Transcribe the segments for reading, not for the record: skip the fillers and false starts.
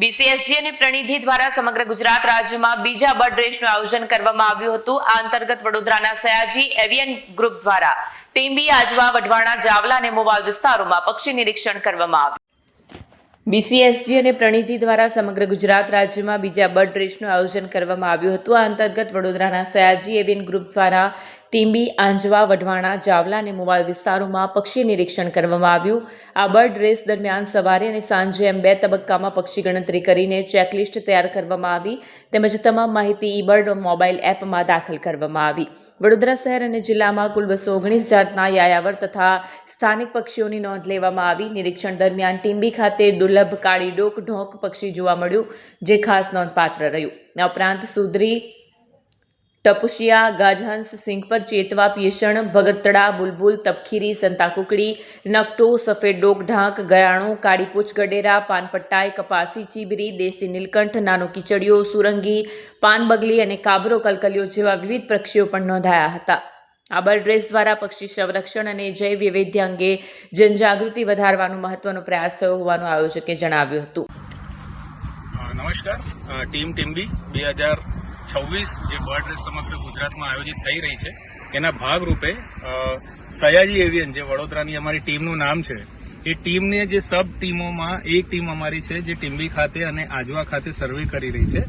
બીસીએસજી અને પ્રણિધિ દ્વારા સમગ્ર ગુજરાત રાજ્યમાં બીજા બર્ડ રેસનું આયોજન કરવામાં આવ્યું હતું। આ અંતર્ગત વડોદરાના સયાજી એવિયન ગ્રુપ દ્વારા ટીંબી, આજવા, વઢવાણા, જાવલા અને મોવાલ વિસ્તારોમાં પક્ષી નિરીક્ષણ કરવામાં આવ્યું। બીસીએસજી અને પ્રણિધિ દ્વારા સમગ્ર ગુજરાત રાજ્યમાં બીજા બર્ડ રેસનું આયોજન કરવામાં આવ્યું હતું। આ અંતર્ગત વડોદરાના સયાજી એવિયન ગ્રુપ દ્વારા ટીંબી, આંજવા, વઢવાણા, જાવલા અને મોવાલ વિસ્તારોમાં પક્ષી નિરીક્ષણ કરવામાં આવ્યું। આ બર્ડ રેસ દરમિયાન સવારે અને સાંજે એમ 2 તબક્કામાં પક્ષી ગણતરી કરીને ચેકલિસ્ટ તૈયાર કરવામાં આવી તેમજ તમામ માહિતી ઈ-બર્ડ મોબાઈલ એપમાં દાખલ કરવામાં આવી। વડોદરા શહેર અને જિલ્લામાં કુલ 219 જાતના યાયાવર તથા સ્થાનિક પક્ષીઓની નોંધ લેવામાં આવી। નિરીક્ષણ દરમિયાન ટીંબી ખાતે દુર્લભ કાળી ડોક ઢોંક પક્ષી જોવા મળ્યું, જે ખાસ નોંધપાત્ર રહ્યું। આ ઉપરાંત સુધરી, ટપુસિયા, ગાજહંસ, સિંગપર, ચેતવા, પીયસણ, ભગતડા, બુલબુલ, તપખીરી, સંતાકુકડી, નકટો, સફેદ ડોક ઢાંક, ગયાણું, કાળી પૂંછ ગડેરા, પાનપટ્ટાઈ, કપાસી, ચીબરી, દેશી નીલકંઠ, નાનો કીચડિયો, સુરંગી, પાનબગલી અને કાબરો કલકલિયો જેવા વિવિધ પક્ષીઓ પણ નોંધાયા હતા। આ બર્ડ રેસ દ્વારા પક્ષી સંરક્ષણ અને જૈવ વૈવિધ્ય અંગે જનજાગૃતિ વધારવાનો મહત્વનો પ્રયાસ થયો હોવાનું આયોજકે જણાવ્યું હતું। નમસ્કાર, ટીમ ટીંબી 2026 જે બર્ડ રેસ સમગ્ર ગુજરાતમાં આયોજિત થઈ રહી છે એના ભાગરૂપે સયાજી એવિયન જે વડોદરાની અમારી ટીમનું નામ છે એ ટીમને જે સબ ટીમોમાં એક ટીમ અમારી છે જે ટીંબી ખાતે અને આજવા ખાતે સર્વે કરી રહી છે,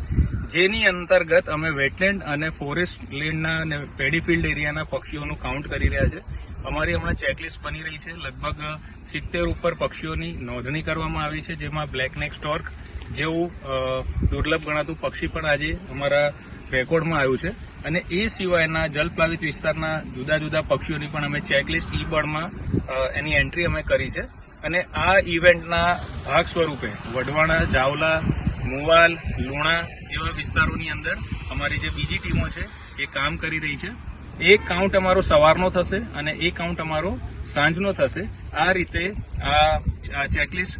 જેની અંતર્ગત અમે વેટલેન્ડ અને ફોરેસ્ટ લેન્ડના અને પેડીફિલ્ડ એરિયાના પક્ષીઓનું કાઉન્ટ કરી રહ્યા છે। અમારી હમણાં ચેકલિસ્ટ બની રહી છે। લગભગ 70 ઉપર પક્ષીઓની નોંધણી કરવામાં આવી છે, જેમાં બ્લેક નેક સ્ટોર્ક જેવું દુર્લભ ગણાતું પક્ષી પણ આજે અમારા રેકોર્ડમાં આવ્યું છે। અને એ સિવાયના જલપ્લાવિત વિસ્તારના જુદા જુદા પક્ષીઓની પણ અમે ચેકલિસ્ટ ઈ-બર્ડમાં એની એન્ટ્રી અમે કરી છે। અને આ ઇવેન્ટના ભાગ સ્વરૂપે વઢવાણા, જાવલા, મોવાલ, લુણા જેવા વિસ્તારોની અંદર અમારી જે બીજી ટીમો છે એ કામ કરી રહી છે। એક કાઉન્ટ અમારો સવારનો થશે અને એક કાઉન્ટ અમારો સાંજનો થશે। આ રીતે આ ચેકલિસ્ટ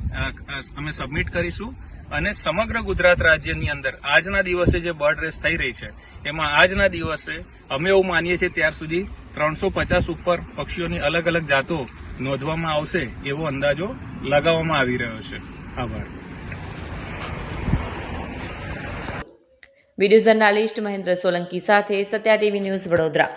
અમે સબમિટ કરીશું અને સમગ્ર ગુજરાત રાજ્યની અંદર આજના દિવસે જે બર્ડ રેસ થઈ રહી છે એમાં આજના દિવસે અમે એવું માનીએ છીએ ત્યાર સુધી 350 ઉપર પક્ષીઓની અલગ અલગ જાતો નોંધવામાં આવશે એવો અંદાજો લગાવવામાં આવી રહ્યો છે। આભાર। વિડીયો જર્નાલિસ્ટ મહેન્દ્ર સોલંકી સાથે સત્યા ટીવી ન્યૂઝ, વડોદરા।